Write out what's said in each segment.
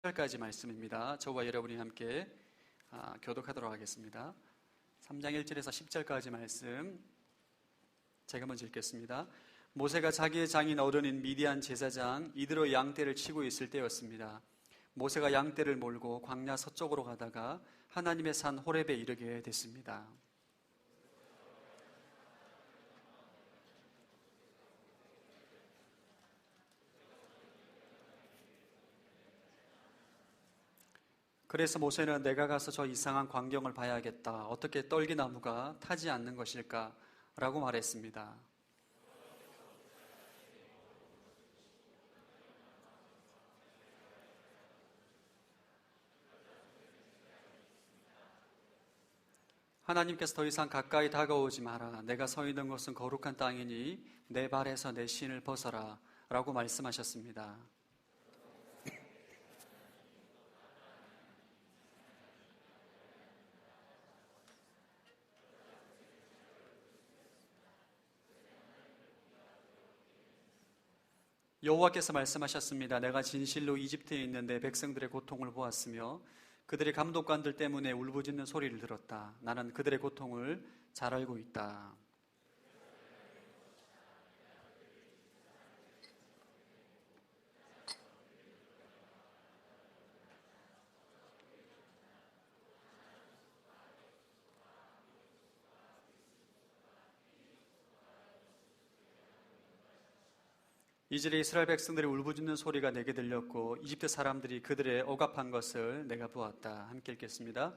10절까지 말씀입니다. 저와 여러분이 함께 교독하도록 하겠습니다. 3장 1절에서 10절까지 말씀 제가 먼저 읽겠습니다. 모세가 자기의 장인 어른인 미디안 제사장 이드로의 양떼를 치고 있을 때였습니다. 모세가 양떼를 몰고 광야 서쪽으로 가다가 하나님의 산 호렙에 이르게 됐습니다. 그래서 모세는 내가 가서 저 이상한 광경을 봐야겠다. 어떻게 떨기나무가 타지 않는 것일까? 라고 말했습니다. 하나님께서 더 이상 가까이 다가오지 마라. 내가 서 있는 곳은 거룩한 땅이니 내 발에서 내 신을 벗어라. 라고 말씀하셨습니다. 여호와께서 말씀하셨습니다. 내가 진실로 이집트에 있는 내 백성들의 고통을 보았으며 그들의 감독관들 때문에 울부짖는 소리를 들었다. 나는 그들의 고통을 잘 알고 있다. 이절에 이스라엘 백성들의 울부짖는 소리가 내게 들렸고 이집트 사람들이 그들의 억압한 것을 내가 보았다. 함께 읽겠습니다.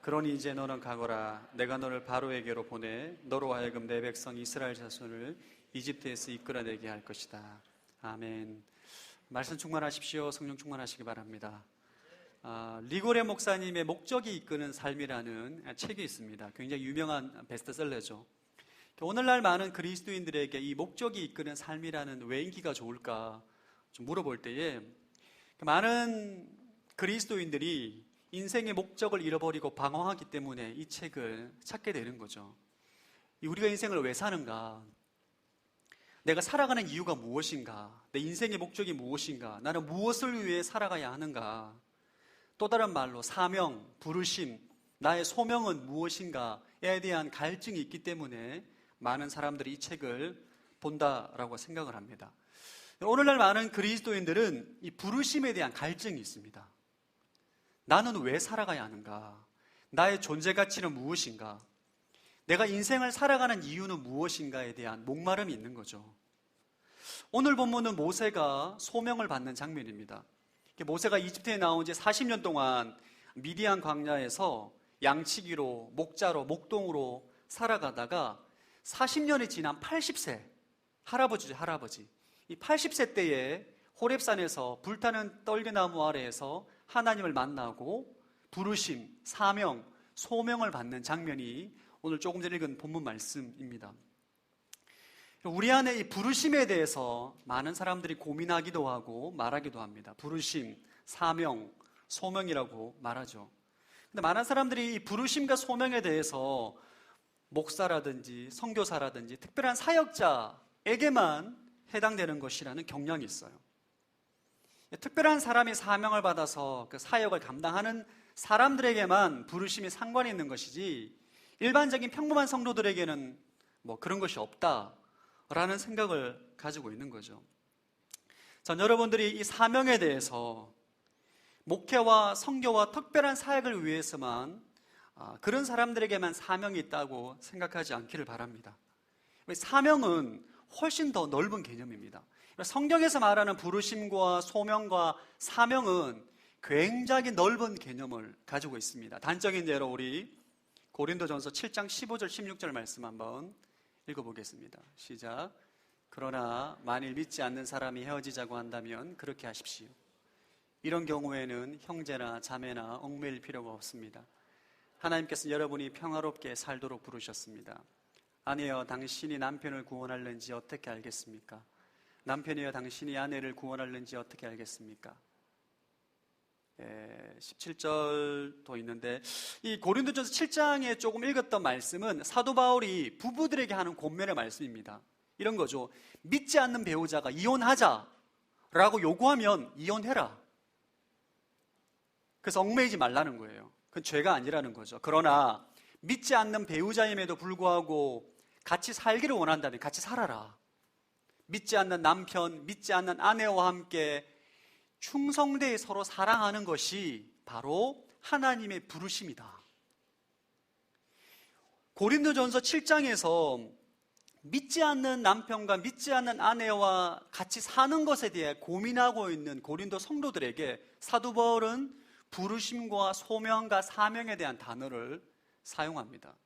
그러니 이제 너는 가거라. 내가 너를 바로에게로 보내 너로 하여금 내 백성 이스라엘 자손을 이집트에서 이끌어내게 할 것이다. 아멘. 말씀 충만하십시오. 성령 충만하시기 바랍니다. 리고레 목사님의 목적이 이끄는 삶이라는 책이 있습니다. 굉장히 유명한 베스트셀러죠. 오늘날 많은 그리스도인들에게 이 목적이 이끄는 삶이라는 왜 인기가 좋을까 좀 물어볼 때에 많은 그리스도인들이 인생의 목적을 잃어버리고 방황하기 때문에 이 책을 찾게 되는 거죠. 우리가 인생을 왜 사는가? 내가 살아가는 이유가 무엇인가? 내 인생의 목적이 무엇인가? 나는 무엇을 위해 살아가야 하는가? 또 다른 말로 사명, 부르심, 나의 소명은 무엇인가에 대한 갈증이 있기 때문에 많은 사람들이 이 책을 본다라고 생각을 합니다. 오늘날 많은 그리스도인들은 이 부르심에 대한 갈증이 있습니다. 나는 왜 살아가야 하는가? 나의 존재 가치는 무엇인가? 내가 인생을 살아가는 이유는 무엇인가에 대한 목마름이 있는 거죠. 오늘 본문은 모세가 소명을 받는 장면입니다. 모세가 이집트에 나온 지 40년 동안 미디안 광야에서 양치기로, 목자로, 목동으로 살아가다가 40년이 지난 80세, 할아버지죠, 할아버지. 이 80세 때에 호렙산에서 불타는 떨기나무 아래에서 하나님을 만나고 부르심, 사명, 소명을 받는 장면이 오늘 조금 전에 읽은 본문 말씀입니다. 우리 안에 이 부르심에 대해서 많은 사람들이 고민하기도 하고 말하기도 합니다. 부르심, 사명, 소명이라고 말하죠. 근데 많은 사람들이 이 부르심과 소명에 대해서 목사라든지 선교사라든지 특별한 사역자에게만 해당되는 것이라는 경향이 있어요. 특별한 사람이 사명을 받아서 그 사역을 감당하는 사람들에게만 부르심이 상관이 있는 것이지 일반적인 평범한 성도들에게는 뭐 그런 것이 없다라는 생각을 가지고 있는 거죠. 전 여러분들이 이 사명에 대해서 목회와 선교와 특별한 사역을 위해서만 그런 사람들에게만 사명이 있다고 생각하지 않기를 바랍니다. 사명은 훨씬 더 넓은 개념입니다. 성경에서 말하는 부르심과 소명과 사명은 굉장히 넓은 개념을 가지고 있습니다. 단적인 예로 우리 고린도전서 7장 15절 16절 말씀 한번 읽어보겠습니다. 시작. 그러나 만일 믿지 않는 사람이 헤어지자고 한다면 그렇게 하십시오. 이런 경우에는 형제나 자매나 얽매일 필요가 없습니다. 하나님께서는 여러분이 평화롭게 살도록 부르셨습니다. 아내여 당신이 남편을 구원할는지 어떻게 알겠습니까? 남편이여 당신이 아내를 구원할는지 어떻게 알겠습니까? 17절도 있는데 이 고린도전서 7장에 조금 읽었던 말씀은 사도 바울이 부부들에게 하는 권면의 말씀입니다. 이런 거죠. 믿지 않는 배우자가 이혼하자라고 요구하면 이혼해라. 그래서 얽매이지 말라는 거예요. 그건 죄가 아니라는 거죠. 그러나 믿지 않는 배우자임에도 불구하고 같이 살기를 원한다면 같이 살아라. 믿지 않는 남편, 믿지 않는 아내와 함께 충성되이 서로 사랑하는 것이 바로 하나님의 부르심이다. 고린도전서 7장에서 믿지 않는 남편과 믿지 않는 아내와 같이 사는 것에 대해 고민하고 있는 고린도 성도들에게 사도 바울은 부르심과 소명과 사명에 대한 단어를 사용합니다.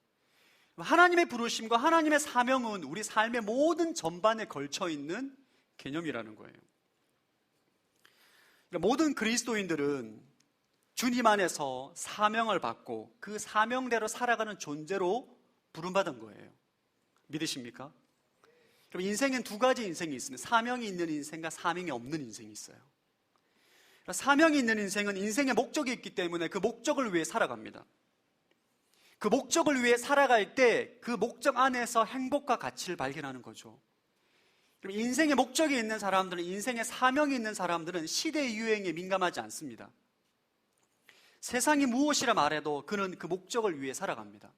하나님의 부르심과 하나님의 사명은 우리 삶의 모든 전반에 걸쳐 있는 개념이라는 거예요. 모든 그리스도인들은 주님 안에서 사명을 받고 그 사명대로 살아가는 존재로 부름받은 거예요. 믿으십니까? 그럼 인생엔 두 가지 인생이 있습니다. 사명이 있는 인생과 사명이 없는 인생이 있어요. 사명이 있는 인생은 인생의 목적이 있기 때문에 그 목적을 위해 살아갑니다. 그 목적을 위해 살아갈 때 그 목적 안에서 행복과 가치를 발견하는 거죠. 그럼 인생의 목적이 있는 사람들은, 인생의 사명이 있는 사람들은 시대의 유행에 민감하지 않습니다. 세상이 무엇이라 말해도 그는 그 목적을 위해 살아갑니다.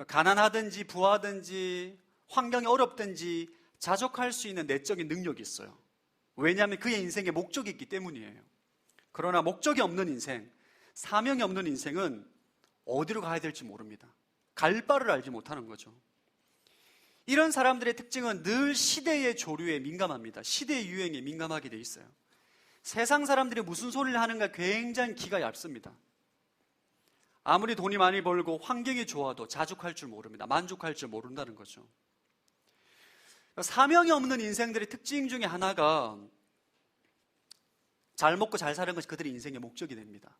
가난하든지 부하든지 환경이 어렵든지 자족할 수 있는 내적인 능력이 있어요. 왜냐하면 그의 인생에 목적이 있기 때문이에요. 그러나 목적이 없는 인생, 사명이 없는 인생은 어디로 가야 될지 모릅니다. 갈 바를 알지 못하는 거죠. 이런 사람들의 특징은 늘 시대의 조류에 민감합니다. 시대의 유행에 민감하게 돼 있어요. 세상 사람들이 무슨 소리를 하는가 굉장히 기가 얇습니다. 아무리 돈이 많이 벌고 환경이 좋아도 자족할 줄 모릅니다. 만족할 줄 모른다는 거죠. 사명이 없는 인생들의 특징 중에 하나가 잘 먹고 잘 사는 것이 그들의 인생의 목적이 됩니다.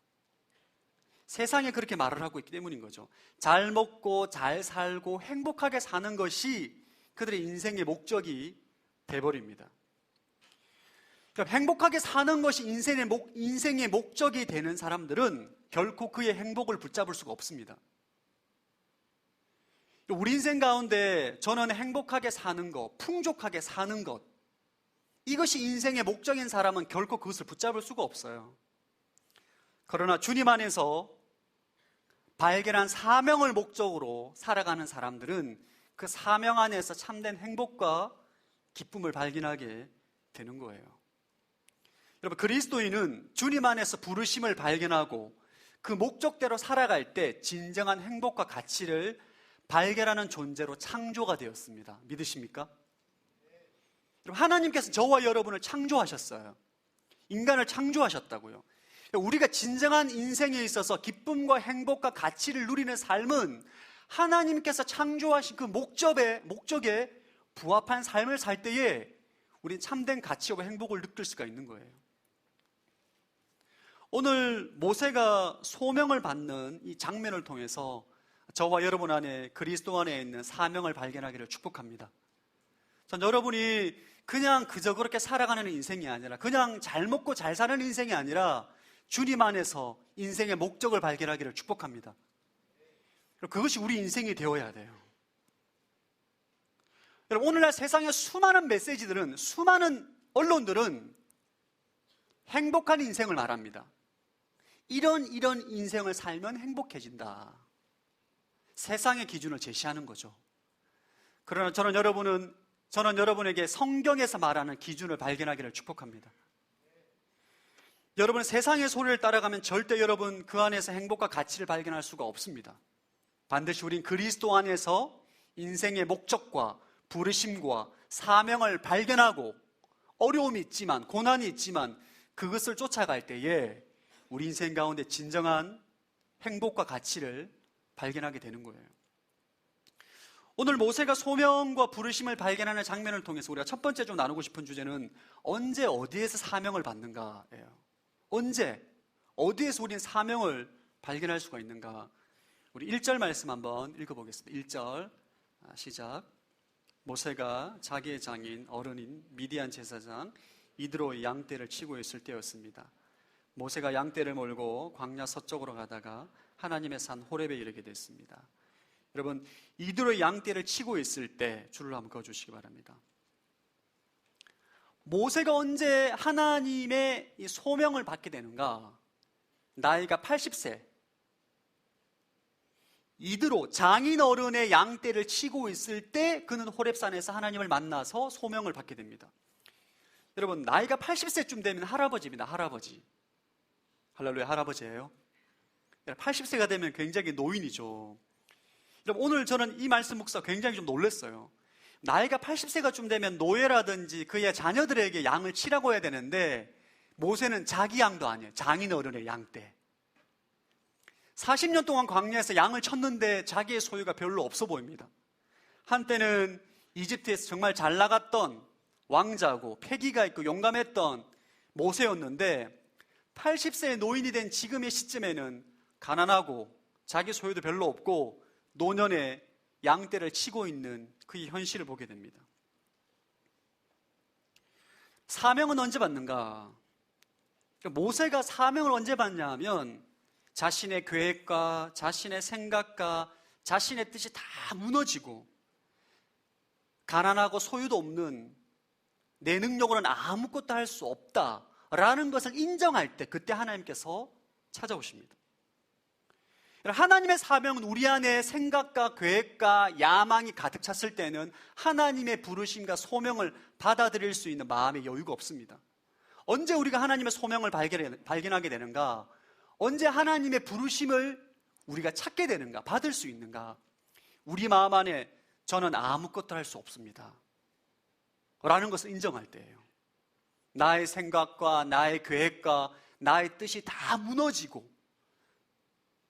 세상에 그렇게 말을 하고 있기 때문인 거죠. 잘 먹고 잘 살고 행복하게 사는 것이 그들의 인생의 목적이 돼버립니다. 그러니까 행복하게 사는 것이 인생의 목적이 되는 사람들은 결코 그의 행복을 붙잡을 수가 없습니다. 우리 인생 가운데 저는 행복하게 사는 것, 풍족하게 사는 것, 이것이 인생의 목적인 사람은 결코 그것을 붙잡을 수가 없어요. 그러나 주님 안에서 발견한 사명을 목적으로 살아가는 사람들은 그 사명 안에서 참된 행복과 기쁨을 발견하게 되는 거예요. 여러분, 그리스도인은 주님 안에서 부르심을 발견하고 그 목적대로 살아갈 때 진정한 행복과 가치를 발견하는 존재로 창조가 되었습니다. 믿으십니까? 하나님께서 저와 여러분을 창조하셨어요. 인간을 창조하셨다고요. 우리가 진정한 인생에 있어서 기쁨과 행복과 가치를 누리는 삶은 하나님께서 창조하신 그 목적에 부합한 삶을 살 때에 우리는 참된 가치와 행복을 느낄 수가 있는 거예요. 오늘 모세가 소명을 받는 이 장면을 통해서 저와 여러분 안에 그리스도 안에 있는 사명을 발견하기를 축복합니다. 전 여러분이 그냥 그저 그렇게 살아가는 인생이 아니라, 그냥 잘 먹고 잘 사는 인생이 아니라 주님 안에서 인생의 목적을 발견하기를 축복합니다. 그것이 우리 인생이 되어야 돼요. 여러분, 오늘날 세상의 수많은 메시지들은, 수많은 언론들은 행복한 인생을 말합니다. 이런 인생을 살면 행복해진다. 세상의 기준을 제시하는 거죠. 그러나 저는 여러분에게 성경에서 말하는 기준을 발견하기를 축복합니다. 여러분, 세상의 소리를 따라가면 절대 여러분 그 안에서 행복과 가치를 발견할 수가 없습니다. 반드시 우린 그리스도 안에서 인생의 목적과 부르심과 사명을 발견하고, 어려움이 있지만, 고난이 있지만 그것을 쫓아갈 때에 우리 인생 가운데 진정한 행복과 가치를 발견하게 되는 거예요. 오늘 모세가 소명과 부르심을 발견하는 장면을 통해서 우리가 첫 번째 좀 나누고 싶은 주제는 언제 어디에서 사명을 받는가예요. 언제 어디에서 우리는 사명을 발견할 수가 있는가. 우리 1절 말씀 한번 읽어보겠습니다. 1절 시작. 모세가 자기의 장인 어른인 미디안 제사장 이드로의 양떼를 치고 있을 때였습니다. 모세가 양떼를 몰고 광야 서쪽으로 가다가 하나님의 산 호렙에 이르게 됐습니다. 여러분, 이드로의 양떼를 치고 있을 때 줄을 한번 그어주시기 바랍니다. 모세가 언제 하나님의 이 소명을 받게 되는가? 나이가 80세, 이드로 장인 어른의 양떼를 치고 있을 때 그는 호렙산에서 하나님을 만나서 소명을 받게 됩니다. 여러분, 나이가 80세쯤 되면 할아버지입니다. 할아버지. 할렐루야, 할아버지예요. 80세가 되면 굉장히 노인이죠. 여러분, 오늘 저는 이 말씀 묵상 굉장히 좀 놀랐어요. 나이가 80세가 좀 되면 노예라든지 그의 자녀들에게 양을 치라고 해야 되는데 모세는 자기 양도 아니에요. 장인 어른의 양떼. 40년 동안 광야에서 양을 쳤는데 자기의 소유가 별로 없어 보입니다. 한때는 이집트에서 정말 잘 나갔던 왕자고 패기가 있고 용감했던 모세였는데 80세의 노인이 된 지금의 시점에는 가난하고 자기 소유도 별로 없고 노년에 양떼를 치고 있는 그의 현실을 보게 됩니다. 사명은 언제 받는가? 모세가 사명을 언제 받냐 하면 자신의 계획과 자신의 생각과 자신의 뜻이 다 무너지고 가난하고 소유도 없는 내 능력으로는 아무것도 할 수 없다라는 것을 인정할 때 그때 하나님께서 찾아오십니다. 하나님의 사명은 우리 안에 생각과 계획과 야망이 가득 찼을 때는 하나님의 부르심과 소명을 받아들일 수 있는 마음의 여유가 없습니다. 언제 우리가 하나님의 소명을 발견하게 되는가? 언제 하나님의 부르심을 우리가 찾게 되는가? 받을 수 있는가? 우리 마음 안에 저는 아무것도 할 수 없습니다 라는 것을 인정할 때예요. 나의 생각과 나의 계획과 나의 뜻이 다 무너지고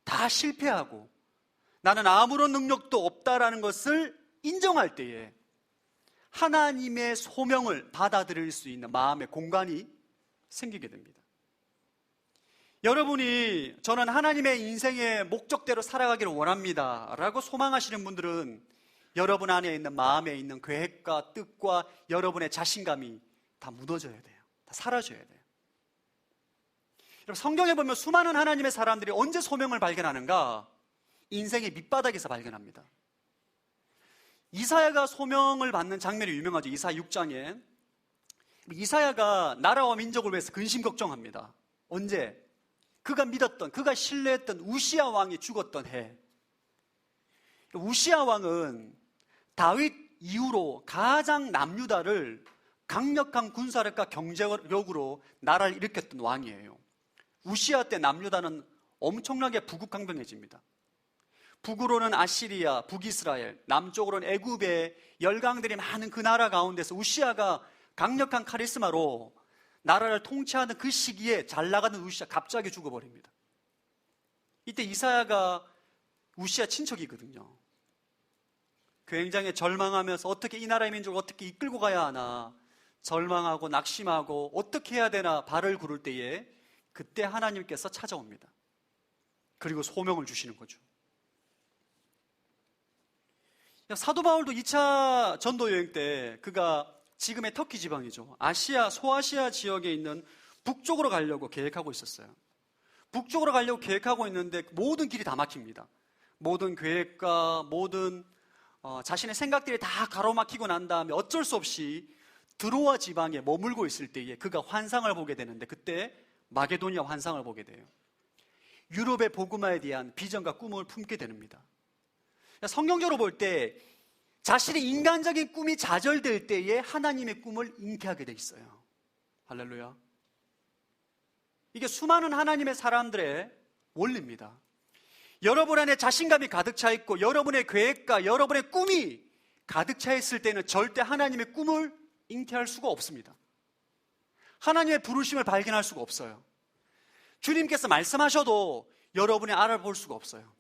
다 실패하고 나는 아무런 능력도 없다라는 것을 인정할 때에 하나님의 소명을 받아들일 수 있는 마음의 공간이 생기게 됩니다. 여러분이 저는 하나님의 인생의 목적대로 살아가기를 원합니다 라고 소망하시는 분들은 여러분 안에 있는 마음에 있는 계획과 뜻과 여러분의 자신감이 다 무너져야 돼요. 다 사라져야 돼요. 여러분, 성경에 보면 수많은 하나님의 사람들이 언제 소명을 발견하는가? 인생의 밑바닥에서 발견합니다. 이사야가 소명을 받는 장면이 유명하죠. 이사야 6장에 이사야가 나라와 민족을 위해서 근심 걱정합니다. 언제? 그가 믿었던, 그가 신뢰했던 우시야 왕이 죽었던 해. 우시야 왕은 다윗 이후로 가장 남유다를 강력한 군사력과 경제력으로 나라를 일으켰던 왕이에요. 우시야 때 남유다는 엄청나게 부국강병해집니다. 북으로는 아시리아, 북이스라엘, 남쪽으로는 애굽의 열강들이 많은 그 나라 가운데서 우시야가 강력한 카리스마로 나라를 통치하는 그 시기에 잘 나가는 우시야 갑자기 죽어버립니다. 이때 이사야가 우시야 친척이거든요. 굉장히 절망하면서 어떻게 이 나라의 민족을 어떻게 이끌고 가야 하나 절망하고 낙심하고 어떻게 해야 되나 발을 구를 때에 그때 하나님께서 찾아옵니다. 그리고 소명을 주시는 거죠. 사도 바울도 2차 전도 여행 때 그가 지금의 터키 지방이죠. 아시아, 소아시아 지역에 있는 북쪽으로 가려고 계획하고 있었어요. 북쪽으로 가려고 계획하고 있는데 모든 길이 다 막힙니다. 모든 계획과 모든 자신의 생각들이 다 가로막히고 난 다음에 어쩔 수 없이 드로아 지방에 머물고 있을 때에 그가 환상을 보게 되는데 그때 마게도니아 환상을 보게 돼요. 유럽의 복음화에 대한 비전과 꿈을 품게 됩니다. 성경적으로 볼 때 자신의 인간적인 꿈이 좌절될 때에 하나님의 꿈을 잉태하게 돼 있어요. 할렐루야. 이게 수많은 하나님의 사람들의 원리입니다. 여러분 안에 자신감이 가득 차 있고 여러분의 계획과 여러분의 꿈이 가득 차 있을 때는 절대 하나님의 꿈을 잉태할 수가 없습니다. 하나님의 부르심을 발견할 수가 없어요. 주님께서 말씀하셔도 여러분이 알아볼 수가 없어요.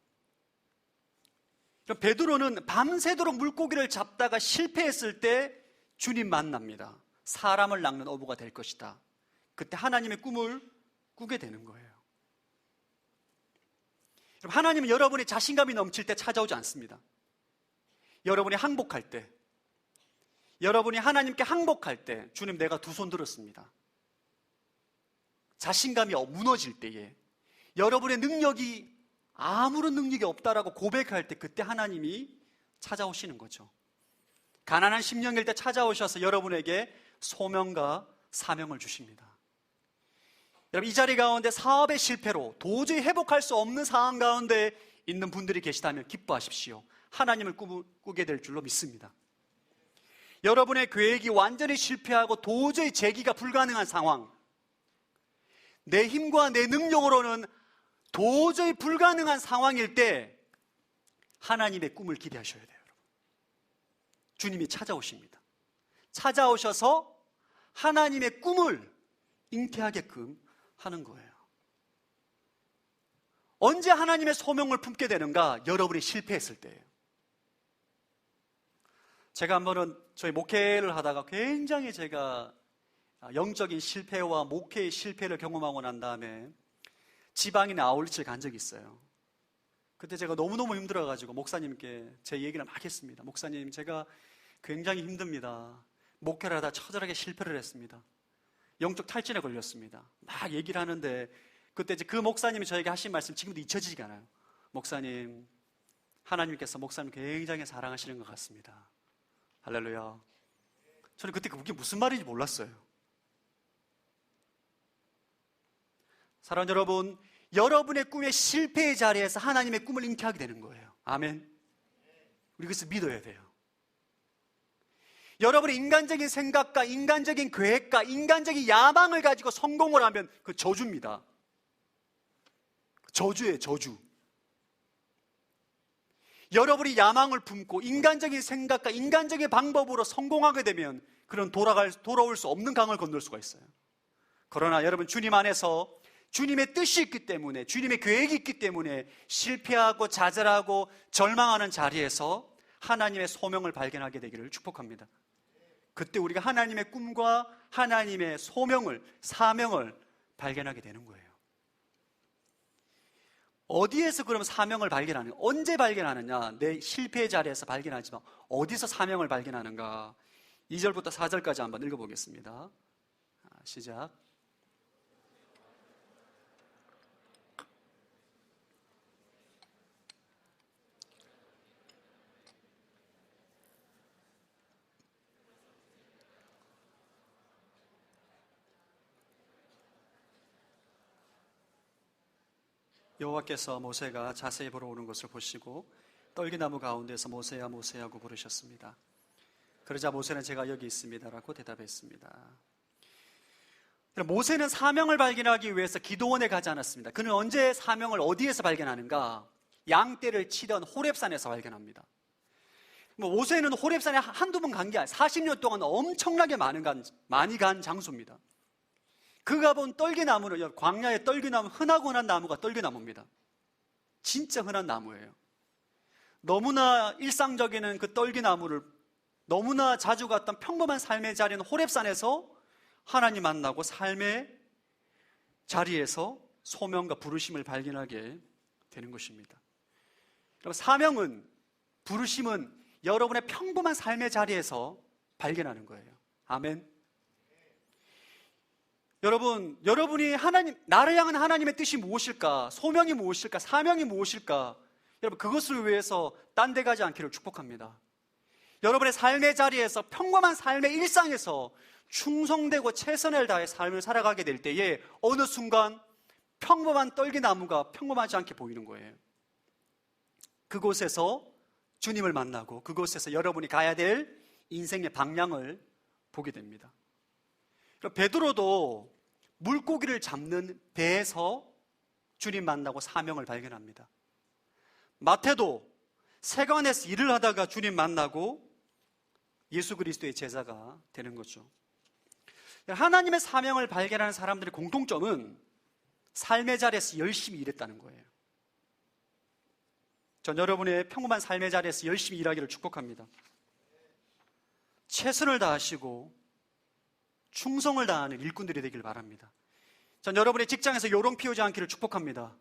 베드로는 밤새도록 물고기를 잡다가 실패했을 때 주님 만납니다. 사람을 낚는 어부가 될 것이다. 그때 하나님의 꿈을 꾸게 되는 거예요. 하나님은 여러분이 자신감이 넘칠 때 찾아오지 않습니다. 여러분이 항복할 때, 여러분이 하나님께 항복할 때 주님 내가 두 손 들었습니다. 자신감이 무너질 때에 여러분의 능력이 아무런 능력이 없다라고 고백할 때 그때 하나님이 찾아오시는 거죠. 가난한 심령일 때 찾아오셔서 여러분에게 소명과 사명을 주십니다. 여러분, 이 자리 가운데 사업의 실패로 도저히 회복할 수 없는 상황 가운데 있는 분들이 계시다면 기뻐하십시오. 하나님을 꾸게 될 줄로 믿습니다. 여러분의 계획이 완전히 실패하고 도저히 재기가 불가능한 상황, 내 힘과 내 능력으로는 도저히 불가능한 상황일 때 하나님의 꿈을 기대하셔야 돼요. 여러분. 주님이 찾아오십니다. 찾아오셔서 하나님의 꿈을 잉태하게끔 하는 거예요. 언제 하나님의 소명을 품게 되는가? 여러분이 실패했을 때예요. 제가 한 번은 저희 목회를 하다가 굉장히 제가 영적인 실패와 목회의 실패를 경험하고 난 다음에 지방인의 아울렛을 간 적이 있어요. 그때 제가 너무너무 힘들어가지고 목사님께 제 얘기를 막 했습니다. 목사님, 제가 굉장히 힘듭니다. 목회를 하다 처절하게 실패를 했습니다. 영적 탈진에 걸렸습니다. 막 얘기를 하는데 그때 이제 그 목사님이 저에게 하신 말씀 지금도 잊혀지지가 않아요. 목사님, 하나님께서 목사님 굉장히 사랑하시는 것 같습니다. 할렐루야. 저는 그때 그게 무슨 말인지 몰랐어요. 사랑하는 여러분, 여러분의 꿈의 실패의 자리에서 하나님의 꿈을 잉태하게 되는 거예요. 아멘. 우리 그것을 믿어야 돼요. 여러분의 인간적인 생각과 인간적인 계획과 인간적인 야망을 가지고 성공을 하면 그 저주입니다. 저주예요, 저주. 여러분이 야망을 품고 인간적인 생각과 인간적인 방법으로 성공하게 되면 그런 돌아올 수 없는 강을 건널 수가 있어요. 그러나 여러분, 주님 안에서 주님의 뜻이 있기 때문에, 주님의 계획이 있기 때문에 실패하고 좌절하고 절망하는 자리에서 하나님의 소명을 발견하게 되기를 축복합니다. 그때 우리가 하나님의 꿈과 하나님의 소명을, 사명을 발견하게 되는 거예요. 어디에서 그럼 사명을 발견하는가? 언제 발견하느냐? 내 실패의 자리에서 발견하지만 어디서 사명을 발견하는가? 2절부터 4절까지 한번 읽어보겠습니다. 시작. 여호와께서 모세가 자세히 보러 오는 것을 보시고 떨기나무 가운데서 모세야 모세야고 부르셨습니다. 그러자 모세는 제가 여기 있습니다라고 대답했습니다. 모세는 사명을 발견하기 위해서 기도원에 가지 않았습니다. 그는 언제 사명을 어디에서 발견하는가? 양떼를 치던 호렙산에서 발견합니다. 모세는 호렙산에 한두 번 간 게 아니라 40년 동안 엄청나게 많이 간 장소입니다. 그가 본 떨기나무는, 광야의 떨기나무, 흔하고 흔한 나무가 떨기나무입니다. 진짜 흔한 나무예요. 너무나 일상적인 그 떨기나무를 너무나 자주 갔던 평범한 삶의 자리는 호렙산에서 하나님 만나고 삶의 자리에서 소명과 부르심을 발견하게 되는 것입니다. 여러분, 사명은, 부르심은 여러분의 평범한 삶의 자리에서 발견하는 거예요. 아멘. 여러분이 나를 향한 하나님의 뜻이 무엇일까? 소명이 무엇일까? 사명이 무엇일까? 여러분, 그것을 위해서 딴 데 가지 않기를 축복합니다. 여러분의 삶의 자리에서, 평범한 삶의 일상에서 충성되고 최선을 다해 삶을 살아가게 될 때에 어느 순간 평범한 떨기나무가 평범하지 않게 보이는 거예요. 그곳에서 주님을 만나고 그곳에서 여러분이 가야 될 인생의 방향을 보게 됩니다. 베드로도 물고기를 잡는 배에서 주님 만나고 사명을 발견합니다. 마태도 세관에서 일을 하다가 주님 만나고 예수 그리스도의 제자가 되는 거죠. 하나님의 사명을 발견하는 사람들의 공통점은 삶의 자리에서 열심히 일했다는 거예요. 전 여러분의 평범한 삶의 자리에서 열심히 일하기를 축복합니다. 최선을 다하시고 충성을 다하는 일꾼들이 되길 바랍니다. 전 여러분의 직장에서 요령 피우지 않기를 축복합니다.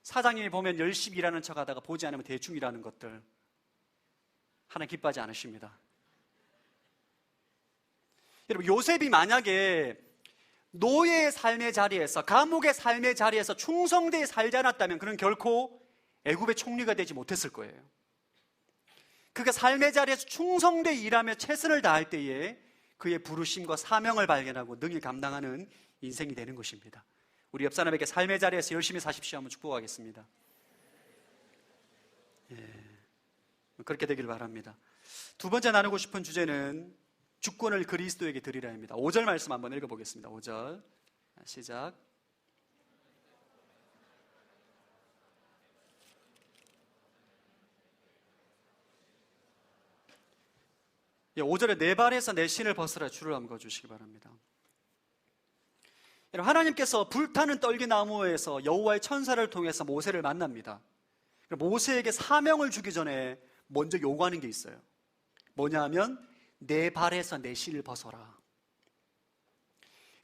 사장님이 보면 열심히 일하는 척 하다가 보지 않으면 대충 일하는 것들, 하나님 기뻐하지 않으십니다. 여러분, 요셉이 만약에 노예의 삶의 자리에서, 감옥의 삶의 자리에서 충성되게 살지 않았다면 그는 결코 애굽의 총리가 되지 못했을 거예요. 그가 삶의 자리에서 충성되게 일하며 최선을 다할 때에 그의 부르심과 사명을 발견하고 능히 감당하는 인생이 되는 것입니다. 우리 옆 사람에게 삶의 자리에서 열심히 사십시오 한번 축복하겠습니다. 그렇게 되길 바랍니다. 두 번째 나누고 싶은 주제는 주권을 그리스도에게 드리라 합니다. 5절 말씀 한번 읽어보겠습니다. 5절 시작. 5절에 내 발에서 내 신을 벗으라 줄을 한번 그어주시기 바랍니다. 하나님께서 불타는 떨기나무에서 여호와의 천사를 통해서 모세를 만납니다. 모세에게 사명을 주기 전에 먼저 요구하는 게 있어요. 뭐냐 하면 내 발에서 내 신을 벗어라.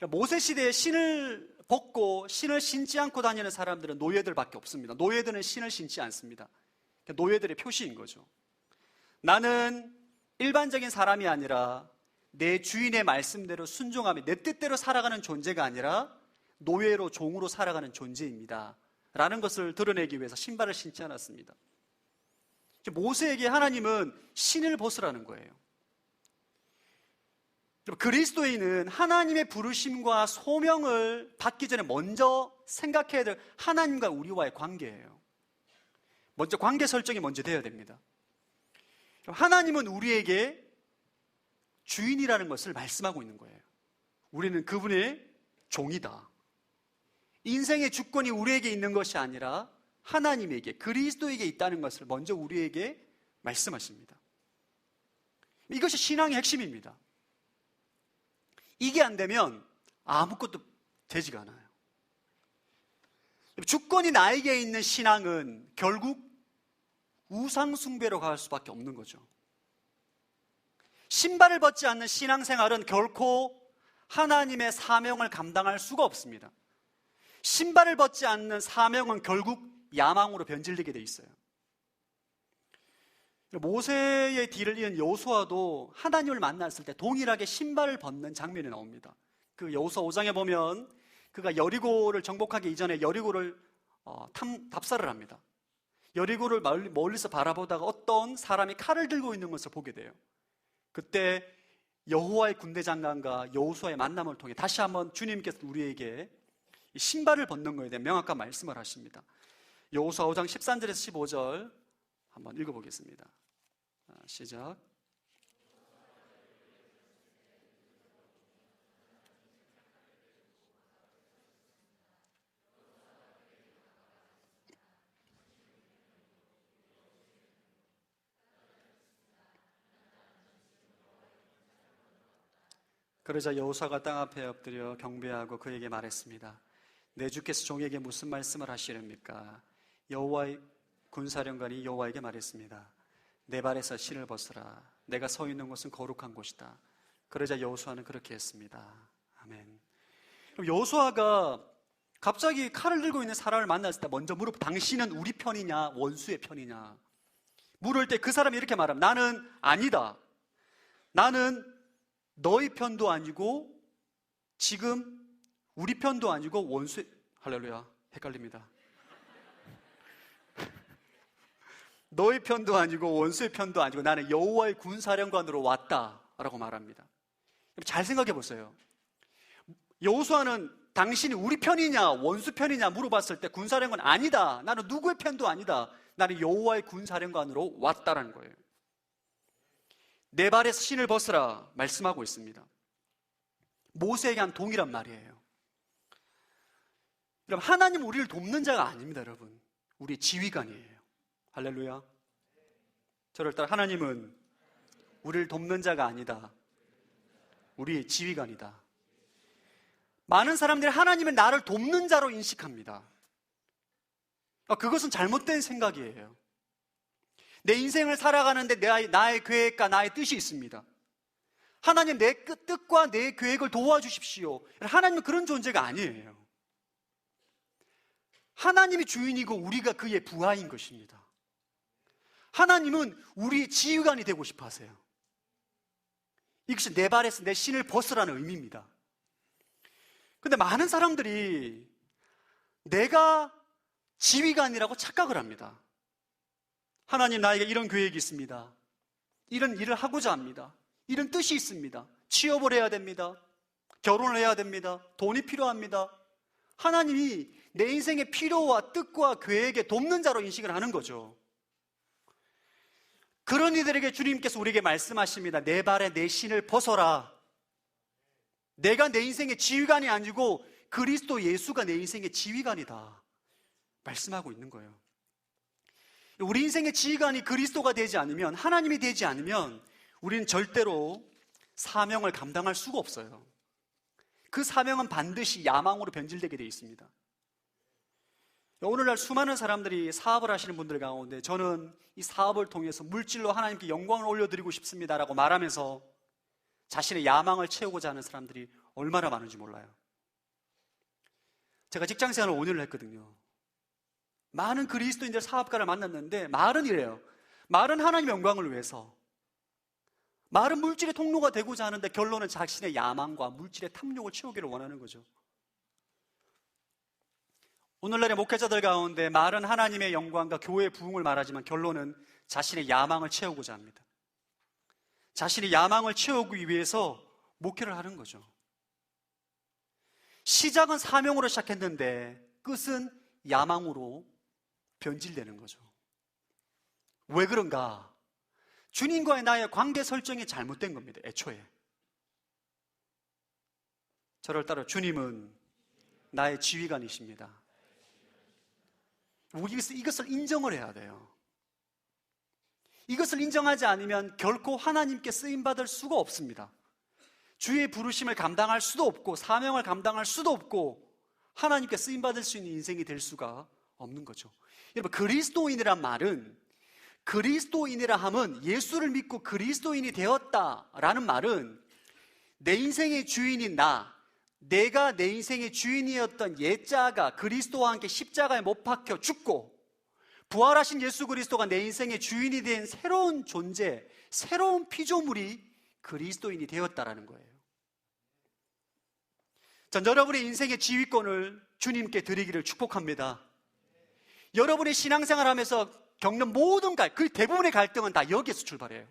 모세 시대에 신을 벗고 신을 신지 않고 다니는 사람들은 노예들밖에 없습니다. 노예들은 신을 신지 않습니다. 노예들의 표시인 거죠. 나는 일반적인 사람이 아니라 내 주인의 말씀대로 순종하며 내 뜻대로 살아가는 존재가 아니라 노예로 종으로 살아가는 존재입니다 라는 것을 드러내기 위해서 신발을 신지 않았습니다. 모세에게 하나님은 신을 벗으라는 거예요. 그리스도인은 하나님의 부르심과 소명을 받기 전에 먼저 생각해야 될 하나님과 우리와의 관계예요. 먼저 관계 설정이 먼저 돼야 됩니다. 하나님은 우리에게 주인이라는 것을 말씀하고 있는 거예요. 우리는 그분의 종이다. 인생의 주권이 우리에게 있는 것이 아니라 하나님에게, 그리스도에게 있다는 것을 먼저 우리에게 말씀하십니다. 이것이 신앙의 핵심입니다. 이게 안 되면 아무것도 되지가 않아요. 주권이 나에게 있는 신앙은 결국 우상숭배로 갈 수밖에 없는 거죠. 신발을 벗지 않는 신앙생활은 결코 하나님의 사명을 감당할 수가 없습니다. 신발을 벗지 않는 사명은 결국 야망으로 변질되게 돼 있어요. 모세의 뒤를 이은 여호수아도 하나님을 만났을 때 동일하게 신발을 벗는 장면이 나옵니다. 그 여호수아 5장에 보면 그가 여리고를 정복하기 이전에 여리고를 답사를 합니다. 여리고를 멀리서 바라보다가 어떤 사람이 칼을 들고 있는 것을 보게 돼요. 그때 여호와의 군대 장관과 여호수아의 만남을 통해 다시 한번 주님께서 우리에게 신발을 벗는 것에 대한 명확한 말씀을 하십니다. 여호수아 5장 13절에서 15절 한번 읽어보겠습니다. 시작. 그러자 여호수아가 땅 앞에 엎드려 경배하고 그에게 말했습니다. 내 주께서 종에게 무슨 말씀을 하시렵니까? 여호와의 군사령관이 여호와에게 말했습니다. 내 발에서 신을 벗으라. 내가 서 있는 곳은 거룩한 곳이다. 그러자 여호수아는 그렇게 했습니다. 아멘. 그럼 여호수아가 갑자기 칼을 들고 있는 사람을 만났을 때 먼저 물어, 당신은 우리 편이냐 원수의 편이냐 물을 때 그 사람이 이렇게 말합니다. 나는 아니다. 나는 너희 편도 아니고 지금 우리 편도 아니고 원수의, 할렐루야, 헷갈립니다. 너희 편도 아니고 원수의 편도 아니고 나는 여호와의 군사령관으로 왔다라고 말합니다. 잘 생각해 보세요. 여호수아는 당신이 우리 편이냐 원수 편이냐 물어봤을 때 군사령관 아니다. 나는 누구의 편도 아니다. 나는 여호와의 군사령관으로 왔다라는 거예요. 내 발에서 신을 벗으라 말씀하고 있습니다. 모세에게 한 동일한 말이에요. 여러분, 하나님은 우리를 돕는 자가 아닙니다. 여러분, 우리 지휘관이에요. 할렐루야. 저를 따라 하나님은 우리를 돕는 자가 아니다. 우리의 지휘관이다. 많은 사람들이 하나님은 나를 돕는 자로 인식합니다. 그것은 잘못된 생각이에요. 내 인생을 살아가는데 나의 계획과 나의 뜻이 있습니다. 하나님, 내 뜻과 내 계획을 도와주십시오. 하나님은 그런 존재가 아니에요. 하나님이 주인이고 우리가 그의 부하인 것입니다. 하나님은 우리의 지휘관이 되고 싶어 하세요. 이것이 내 발에서 내 신을 벗으라는 의미입니다. 근데 많은 사람들이 내가 지휘관이라고 착각을 합니다. 하나님, 나에게 이런 계획이 있습니다. 이런 일을 하고자 합니다. 이런 뜻이 있습니다. 취업을 해야 됩니다. 결혼을 해야 됩니다. 돈이 필요합니다. 하나님이 내 인생의 필요와 뜻과 계획에 돕는 자로 인식을 하는 거죠. 그런 이들에게 주님께서 우리에게 말씀하십니다. 내 발에 내 신을 벗어라. 내가 내 인생의 지휘관이 아니고 그리스도 예수가 내 인생의 지휘관이다 말씀하고 있는 거예요. 우리 인생의 지휘관이 그리스도가 되지 않으면, 하나님이 되지 않으면 우리는 절대로 사명을 감당할 수가 없어요. 그 사명은 반드시 야망으로 변질되게 되어 있습니다. 오늘날 수많은 사람들이 사업을 하시는 분들 가운데 저는 이 사업을 통해서 물질로 하나님께 영광을 올려드리고 싶습니다라고 말하면서 자신의 야망을 채우고자 하는 사람들이 얼마나 많은지 몰라요. 제가 직장생활을 5년을 했거든요. 많은 그리스도인들 사업가를 만났는데 말은 이래요. 말은 하나님의 영광을 위해서, 말은 물질의 통로가 되고자 하는데 결론은 자신의 야망과 물질의 탐욕을 채우기를 원하는 거죠. 오늘날의 목회자들 가운데 말은 하나님의 영광과 교회의 부흥을 말하지만 결론은 자신의 야망을 채우고자 합니다. 자신의 야망을 채우기 위해서 목회를 하는 거죠. 시작은 사명으로 시작했는데 끝은 야망으로 변질되는 거죠. 왜 그런가? 주님과의 나의 관계 설정이 잘못된 겁니다. 애초에. 저를 따라 주님은 나의 지휘관이십니다. 우리가 이것을 인정을 해야 돼요. 이것을 인정하지 않으면 결코 하나님께 쓰임받을 수가 없습니다. 주의 부르심을 감당할 수도 없고 사명을 감당할 수도 없고 하나님께 쓰임받을 수 있는 인생이 될 수가 없는 거죠. 여러분, 그리스도인이란 말은, 그리스도인이라 함은, 예수를 믿고 그리스도인이 되었다라는 말은 내 인생의 주인인 내가 내 인생의 주인이었던 옛자가 그리스도와 함께 십자가에 못 박혀 죽고 부활하신 예수 그리스도가 내 인생의 주인이 된 새로운 존재, 새로운 피조물이 그리스도인이 되었다라는 거예요. 전 여러분의 인생의 지휘권을 주님께 드리기를 축복합니다. 여러분의 신앙생활 하면서 겪는 모든 그 대부분의 갈등은 다 여기에서 출발해요.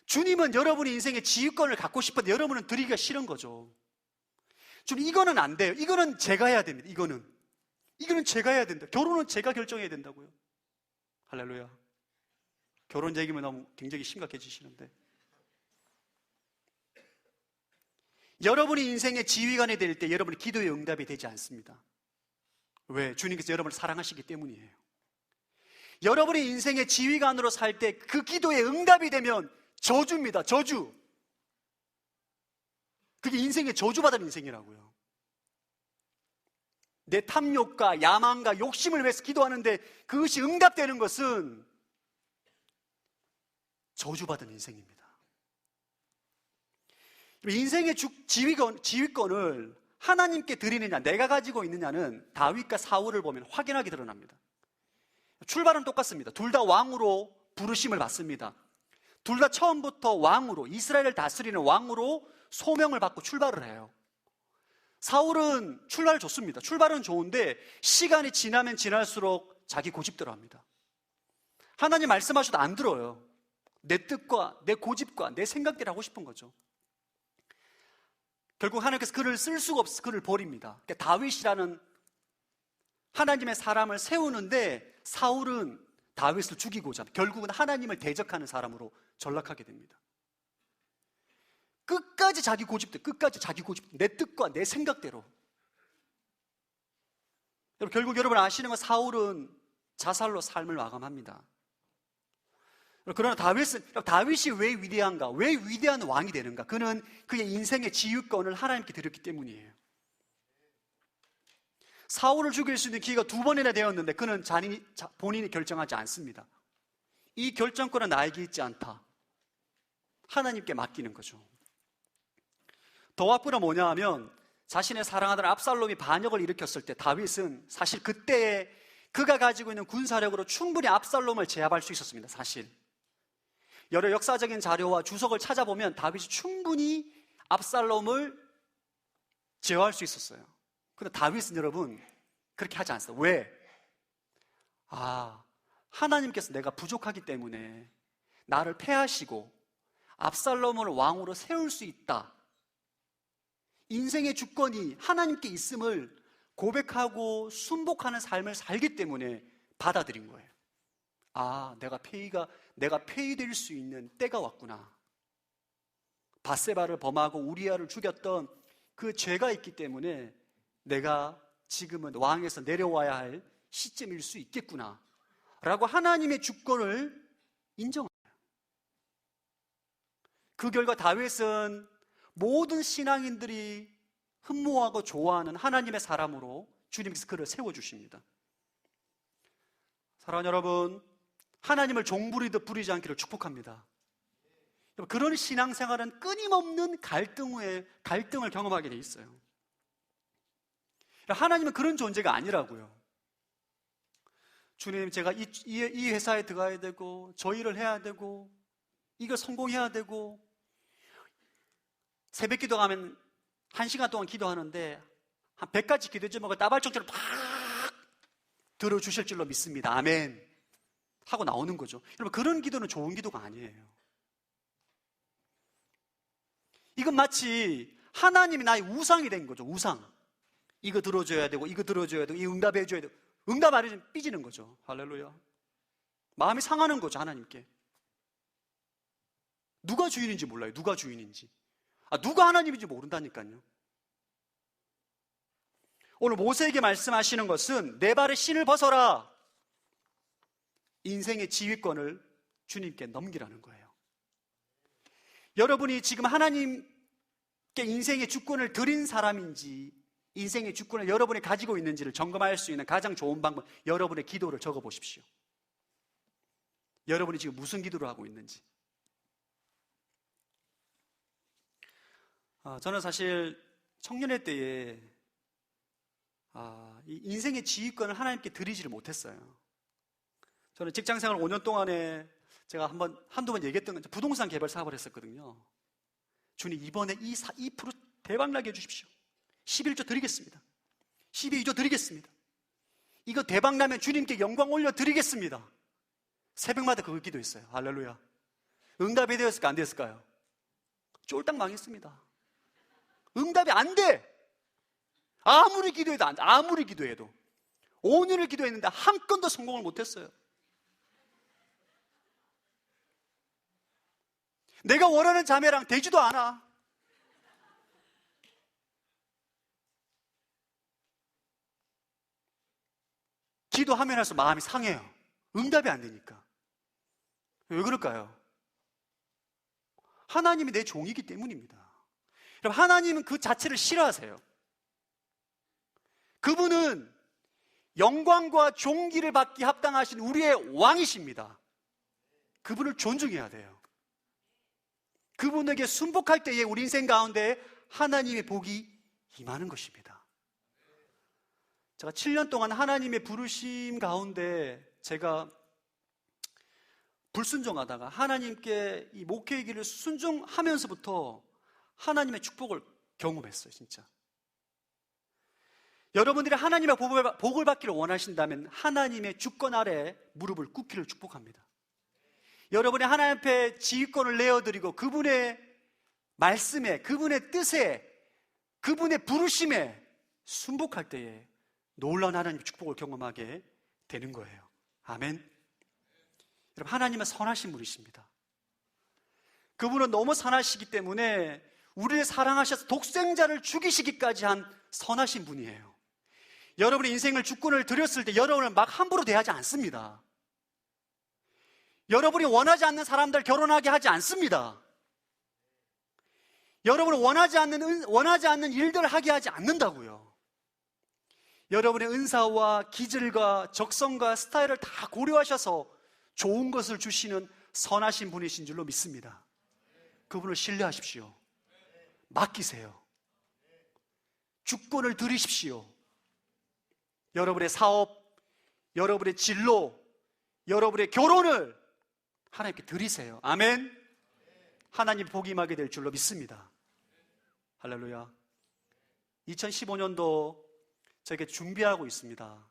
주님은 여러분의 인생의 지휘권을 갖고 싶은데 여러분은 드리기가 싫은 거죠. 주님, 이거는 안 돼요. 이거는 제가 해야 됩니다. 이거는 제가 해야 된다. 결혼은 제가 결정해야 된다고요. 할렐루야. 결혼 얘기면 너무 굉장히 심각해지시는데, 여러분이 인생의 지휘관이 될 때 여러분의 기도의 응답이 되지 않습니다. 왜? 주님께서 여러분을 사랑하시기 때문이에요. 여러분이 인생의 지휘관으로 살 때 그 기도의 응답이 되면 저주입니다. 저주. 그게 인생의 저주받은 인생이라고요. 내 탐욕과 야망과 욕심을 위해서 기도하는데 그것이 응답되는 것은 저주받은 인생입니다. 인생의 지휘권을 하나님께 드리느냐, 내가 가지고 있느냐는 다윗과 사울을 보면 확연하게 드러납니다. 출발은 똑같습니다. 둘 다 왕으로 부르심을 받습니다. 둘 다 처음부터 왕으로, 이스라엘을 다스리는 왕으로 소명을 받고 출발을 해요. 사울은 출발을 좋습니다. 출발은 좋은데 시간이 지나면 지날수록 자기 고집대로 합니다. 하나님 말씀하셔도 안 들어요. 내 뜻과 내 고집과 내 생각대로 하고 싶은 거죠. 결국 하나님께서 그를 쓸 수가 없어서 그를 버립니다. 그러니까 다윗이라는 하나님의 사람을 세우는데 사울은 다윗을 죽이고자 결국은 하나님을 대적하는 사람으로 전락하게 됩니다. 끝까지 자기 고집대로, 끝까지 자기 고집대로, 내 뜻과 내 생각대로. 결국 여러분 아시는 건 사울은 자살로 삶을 마감합니다. 그러나 다윗이 왜 위대한가? 왜 위대한 왕이 되는가? 그는 그의 인생의 지휘권을 하나님께 드렸기 때문이에요. 사울을 죽일 수 있는 기회가 2번이나 되었는데 그는 본인이 결정하지 않습니다. 이 결정권은 나에게 있지 않다. 하나님께 맡기는 거죠. 더 앞으로 뭐냐 하면 자신의 사랑하던 압살롬이 반역을 일으켰을 때 다윗은 사실 그때에 그가 가지고 있는 군사력으로 충분히 압살롬을 제압할 수 있었습니다. 사실 여러 역사적인 자료와 주석을 찾아보면 다윗이 충분히 압살롬을 제어할 수 있었어요. 그런데 다윗은 여러분 그렇게 하지 않았어요. 왜? 하나님께서 내가 부족하기 때문에 나를 패하시고 압살롬을 왕으로 세울 수 있다, 인생의 주권이 하나님께 있음을 고백하고 순복하는 삶을 살기 때문에 받아들인 거예요. 아, 내가 폐위될 수 있는 때가 왔구나. 밧세바를 범하고 우리아를 죽였던 그 죄가 있기 때문에 내가 지금은 왕에서 내려와야 할 시점일 수 있겠구나 라고 하나님의 주권을 인정합니다. 그 결과 다윗은 모든 신앙인들이 흠모하고 좋아하는 하나님의 사람으로 주님께서 그를 세워주십니다. 사랑하는 여러분, 하나님을 종부리듯 부리지 않기를 축복합니다. 그런 신앙생활은 끊임없는 갈등을 경험하게 돼 있어요. 하나님은 그런 존재가 아니라고요. 주님, 제가 이 회사에 들어가야 되고 저 일을 해야 되고 이걸 성공해야 되고 새벽 기도하면 1시간 동안 기도하는데 한 100가지 기도 제목을 따발적으로 팍 들어주실 줄로 믿습니다. 아멘 하고 나오는 거죠. 여러분, 그런 기도는 좋은 기도가 아니에요. 이건 마치 하나님이 나의 우상이 된 거죠. 우상. 이거 들어줘야 되고 이거 들어줘야 되고 이 응답해줘야 되고 응답 안 해주면 삐지는 거죠. 할렐루야. 마음이 상하는 거죠. 하나님께. 누가 주인인지 몰라요. 누가 주인인지. 누가 하나님인지 모른다니까요. 오늘 모세에게 말씀하시는 것은 내 발에 신을 벗어라. 인생의 지휘권을 주님께 넘기라는 거예요. 여러분이 지금 하나님께 인생의 주권을 드린 사람인지 인생의 주권을 여러분이 가지고 있는지를 점검할 수 있는 가장 좋은 방법, 여러분의 기도를 적어보십시오. 여러분이 지금 무슨 기도를 하고 있는지. 저는 사실 청년의 때에 이 인생의 지휘권을 하나님께 드리지를 못했어요. 저는 직장생활 5년 동안에 제가 한두 번 얘기했던 건 부동산 개발 사업을 했었거든요. 주님, 이번에 2% 대박나게 해주십시오. 11조 드리겠습니다. 12조 드리겠습니다. 이거 대박나면 주님께 영광 올려드리겠습니다. 새벽마다 그걸 기도했어요. 할렐루야. 응답이 되었을까 안 되었을까요? 쫄딱 망했습니다. 응답이 안 돼. 아무리 기도해도 안 돼. 아무리 기도해도. 5년을 기도했는데 한 건도 성공을 못했어요. 내가 원하는 자매랑 되지도 않아. 기도하면 할수록 마음이 상해요. 응답이 안 되니까. 왜 그럴까요? 하나님이 내 종이기 때문입니다. 여러분, 하나님은 그 자체를 싫어하세요. 그분은 영광과 존귀를 받기 합당하신 우리의 왕이십니다. 그분을 존중해야 돼요. 그분에게 순복할 때에 우리 인생 가운데 하나님의 복이 임하는 것입니다. 제가 7년 동안 하나님의 부르심 가운데 제가 불순종하다가 하나님께 이 목회의 길을 순종하면서부터 하나님의 축복을 경험했어요, 진짜. 여러분들이 하나님의 복을 받기를 원하신다면 하나님의 주권 아래 무릎을 꿇기를 축복합니다. 여러분이 하나님 앞에 지휘권을 내어드리고 그분의 말씀에, 그분의 뜻에, 그분의 부르심에 순복할 때에 놀라운 하나님의 축복을 경험하게 되는 거예요. 아멘. 여러분, 하나님은 선하신 분이십니다. 그분은 너무 선하시기 때문에 우리를 사랑하셔서 독생자를 죽이시기까지 한 선하신 분이에요. 여러분의 인생을 주권을 드렸을 때 여러분을 막 함부로 대하지 않습니다. 여러분이 원하지 않는 사람들 결혼하게 하지 않습니다. 여러분을 원하지 않는 일들을 하게 하지 않는다고요. 여러분의 은사와 기질과 적성과 스타일을 다 고려하셔서 좋은 것을 주시는 선하신 분이신 줄로 믿습니다. 그분을 신뢰하십시오. 맡기세요. 주권을 드리십시오. 여러분의 사업, 여러분의 진로, 여러분의 결혼을 하나님께 드리세요. 아멘. 하나님 복이 임하게 될 줄로 믿습니다. 할렐루야. 2015년도 저에게 준비하고 있습니다.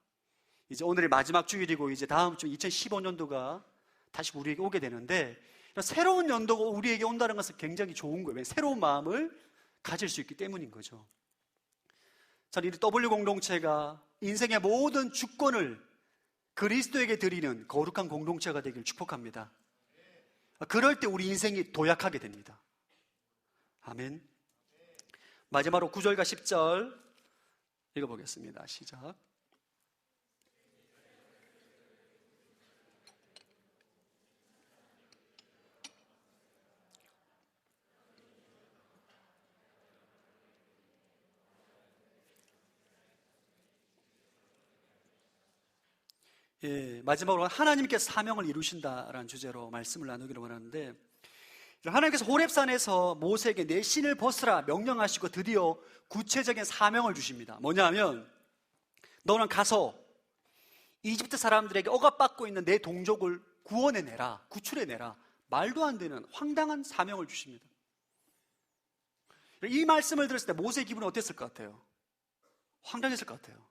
이제 오늘이 마지막 주일이고 이제 다음 주 2015년도가 다시 우리에게 오게 되는데 새로운 연도가 우리에게 온다는 것은 굉장히 좋은 거예요. 새로운 마음을 가질 수 있기 때문인 거죠. 저는 이 W 공동체가 인생의 모든 주권을 그리스도에게 드리는 거룩한 공동체가 되길 축복합니다. 그럴 때 우리 인생이 도약하게 됩니다. 아멘. 마지막으로 9절과 10절 읽어보겠습니다. 시작. 마지막으로 하나님께서 사명을 이루신다라는 주제로 말씀을 나누기로 원하는데, 하나님께서 호렙산에서 모세에게 내 신을 벗으라 명령하시고 드디어 구체적인 사명을 주십니다. 뭐냐면, 너는 가서 이집트 사람들에게 억압받고 있는 내 동족을 구원해내라, 구출해내라. 말도 안 되는 황당한 사명을 주십니다. 이 말씀을 들었을 때 모세의 기분은 어땠을 것 같아요? 황당했을 것 같아요.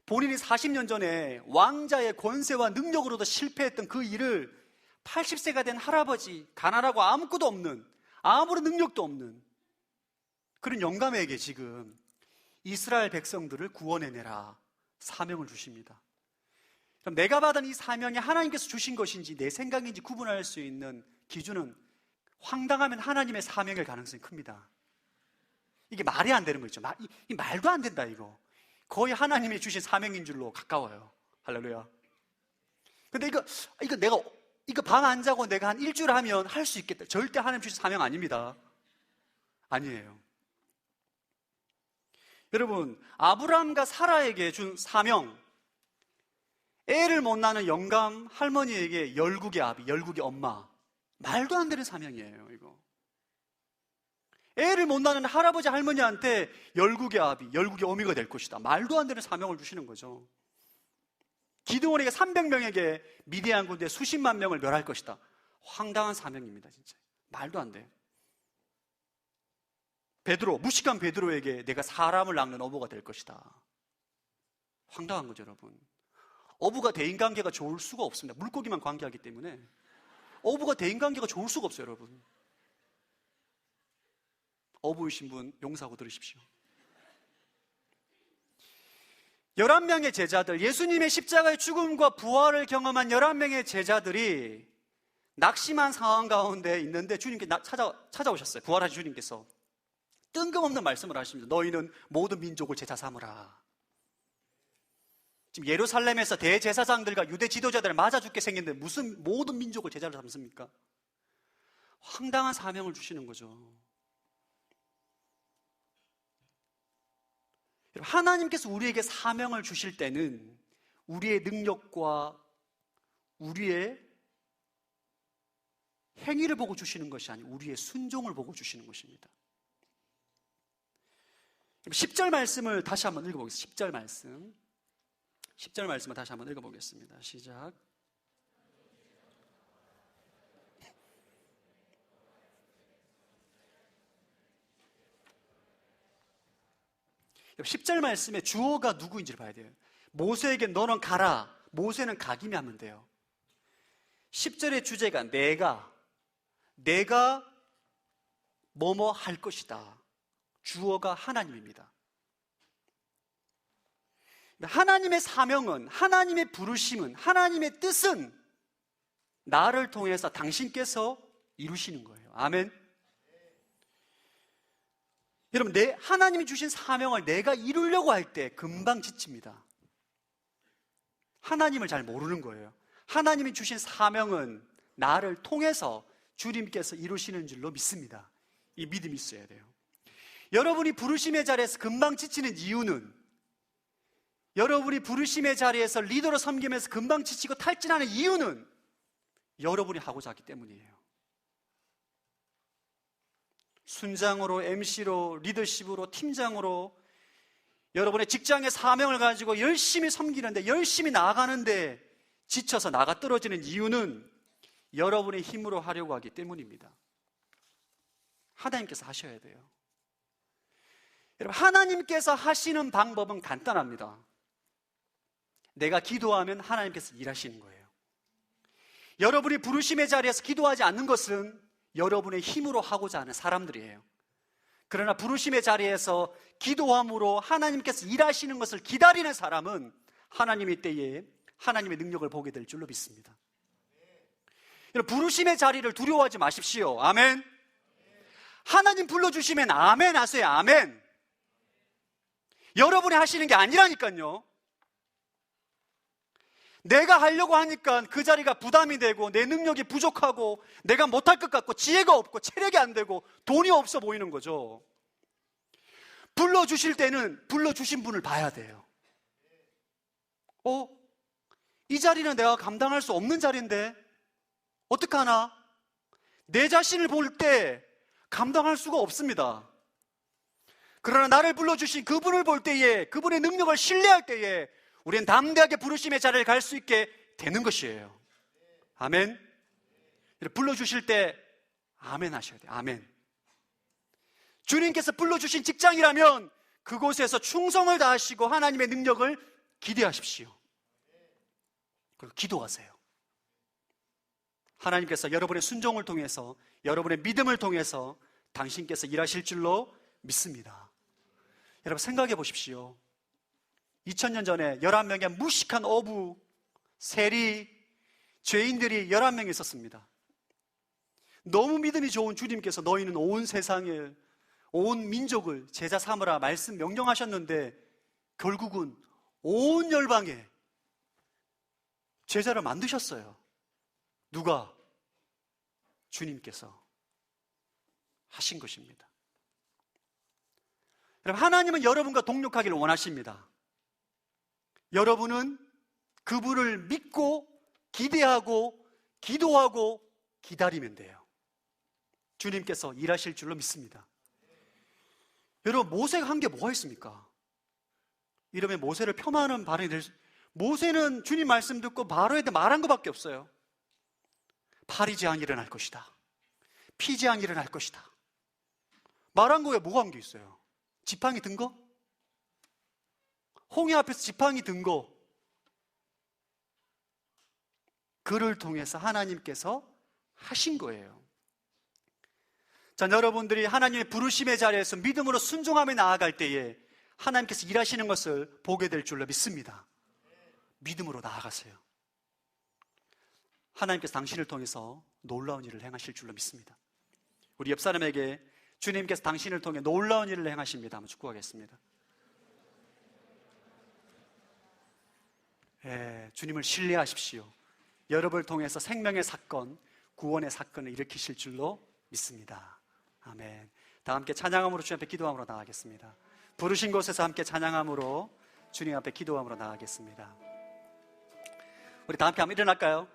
본인이 40년 전에 왕자의 권세와 능력으로도 실패했던 그 일을 80세가 된 할아버지, 가난하고 아무것도 없는, 아무런 능력도 없는 그런 영감에게 지금 이스라엘 백성들을 구원해내라 사명을 주십니다. 그럼 내가 받은 이 사명이 하나님께서 주신 것인지 내 생각인지 구분할 수 있는 기준은, 황당하면 하나님의 사명일 가능성이 큽니다. 이게 말이 안 되는 거죠. 이 말도 안 된다 이거. 거의 하나님이 주신 사명인 줄로 가까워요. 할렐루야. 근데 이거 밤 안 자고 내가 한 일주일 하면 할 수 있겠다. 절대 하나님 주신 사명 아닙니다. 아니에요. 여러분, 아브라함과 사라에게 준 사명, 애를 못 낳는 영감 할머니에게 열국의 아비, 열국의 엄마, 말도 안 되는 사명이에요. 이거 애를 못 낳는 할아버지 할머니한테 열국의 아비, 열국의 어미가 될 것이다. 말도 안 되는 사명을 주시는 거죠. 기드온에게 300명에게 미디안 군대 수십만 명을 멸할 것이다. 황당한 사명입니다. 진짜 말도 안 돼요. 베드로, 무식한 베드로에게 내가 사람을 낚는 어부가 될 것이다. 황당한 거죠. 여러분, 어부가 대인관계가 좋을 수가 없습니다. 물고기만 관계하기 때문에 어부가 대인관계가 좋을 수가 없어요. 여러분, 어부이신 분 용서하고 들으십시오. 11명의 제자들, 예수님의 십자가의 죽음과 부활을 경험한 11명의 제자들이 낙심한 상황 가운데 있는데 주님께 찾아오셨어요. 부활하신 주님께서 뜬금없는 말씀을 하십니다. 너희는 모든 민족을 제자 삼으라. 지금 예루살렘에서 대제사장들과 유대 지도자들을 맞아 죽게 생겼는데 무슨 모든 민족을 제자로 삼습니까? 황당한 사명을 주시는 거죠. 하나님께서 우리에게 사명을 주실 때는 우리의 능력과 우리의 행위를 보고 주시는 것이 아니고 우리의 순종을 보고 주시는 것입니다. 10절 말씀을 다시 한번 읽어보겠습니다. 10절 말씀을 다시 한번 읽어보겠습니다. 시작. 여러분, 10절 말씀의 주어가 누구인지를 봐야 돼요. 모세에게 너는 가라. 모세는 가기면 하면 돼요. 10절의 주제가 내가 뭐뭐 할 것이다. 주어가 하나님입니다. 하나님의 사명은, 하나님의 부르심은, 하나님의 뜻은 나를 통해서 당신께서 이루시는 거예요. 아멘. 여러분, 하나님이 주신 사명을 내가 이루려고 할 때 금방 지칩니다. 하나님을 잘 모르는 거예요. 하나님이 주신 사명은 나를 통해서 주님께서 이루시는 줄로 믿습니다. 이 믿음이 있어야 돼요. 여러분이 부르심의 자리에서 금방 지치는 이유는, 여러분이 부르심의 자리에서 리더로 섬기면서 금방 지치고 탈진하는 이유는 여러분이 하고자 하기 때문이에요. 순장으로, MC로, 리더십으로, 팀장으로 여러분의 직장의 사명을 가지고 열심히 섬기는데, 열심히 나아가는데 지쳐서 나가 떨어지는 이유는 여러분의 힘으로 하려고 하기 때문입니다. 하나님께서 하셔야 돼요. 여러분, 하나님께서 하시는 방법은 간단합니다. 내가 기도하면 하나님께서 일하시는 거예요. 여러분이 부르심의 자리에서 기도하지 않는 것은 여러분의 힘으로 하고자 하는 사람들이에요. 그러나 부르심의 자리에서 기도함으로 하나님께서 일하시는 것을 기다리는 사람은 하나님의 때에 하나님의 능력을 보게 될 줄로 믿습니다. 여러분, 부르심의 자리를 두려워하지 마십시오. 아멘. 하나님 불러주시면 아멘 하세요. 아멘. 여러분이 하시는 게 아니라니까요. 내가 하려고 하니까 그 자리가 부담이 되고 내 능력이 부족하고 내가 못할 것 같고 지혜가 없고 체력이 안 되고 돈이 없어 보이는 거죠. 불러주실 때는 불러주신 분을 봐야 돼요. 이 자리는 내가 감당할 수 없는 자리인데 어떡하나? 내 자신을 볼 때 감당할 수가 없습니다. 그러나 나를 불러주신 그분을 볼 때에, 그분의 능력을 신뢰할 때에 우리는 담대하게 부르심의 자리를 갈 수 있게 되는 것이에요. 아멘. 불러주실 때 아멘 하셔야 돼요. 아멘. 주님께서 불러주신 직장이라면 그곳에서 충성을 다하시고 하나님의 능력을 기대하십시오. 그리고 기도하세요. 하나님께서 여러분의 순종을 통해서, 여러분의 믿음을 통해서 당신께서 일하실 줄로 믿습니다. 여러분 생각해 보십시오. 2000년 전에 11명의 무식한 어부, 세리, 죄인들이 11명 있었습니다. 너무 믿음이 좋은 주님께서 너희는 온 세상을, 온 민족을 제자 삼으라 말씀 명령하셨는데 결국은 온 열방에 제자를 만드셨어요. 누가? 주님께서 하신 것입니다. 여러분, 하나님은 여러분과 동력하기를 원하십니다. 여러분은 그분을 믿고 기대하고 기도하고 기다리면 돼요. 주님께서 일하실 줄로 믿습니다. 여러분, 모세가 한 게 뭐가 있습니까? 이러면 모세를 폄하하는 발언이 될 수, 모세는 주님 말씀 듣고 바로에 대해 말한 것밖에 없어요. 파리 재앙이 일어날 것이다. 피 재앙이 일어날 것이다. 말한 거에 뭐가 한 게 있어요? 지팡이 든 거? 홍해 앞에서 지팡이 든 거. 그를 통해서 하나님께서 하신 거예요. 자, 여러분들이 하나님의 부르심의 자리에서 믿음으로 순종하며 나아갈 때에 하나님께서 일하시는 것을 보게 될 줄로 믿습니다. 믿음으로 나아가세요. 하나님께서 당신을 통해서 놀라운 일을 행하실 줄로 믿습니다. 우리 옆 사람에게 주님께서 당신을 통해 놀라운 일을 행하십니다 한번 축복하겠습니다. 주님을 신뢰하십시오. 여러분을 통해서 생명의 사건, 구원의 사건을 일으키실 줄로 믿습니다. 아멘. 다 함께 찬양함으로 주님 앞에 기도함으로 나아가겠습니다. 부르신 곳에서 함께 찬양함으로 주님 앞에 기도함으로 나아가겠습니다. 우리 다 함께 한번 일어날까요?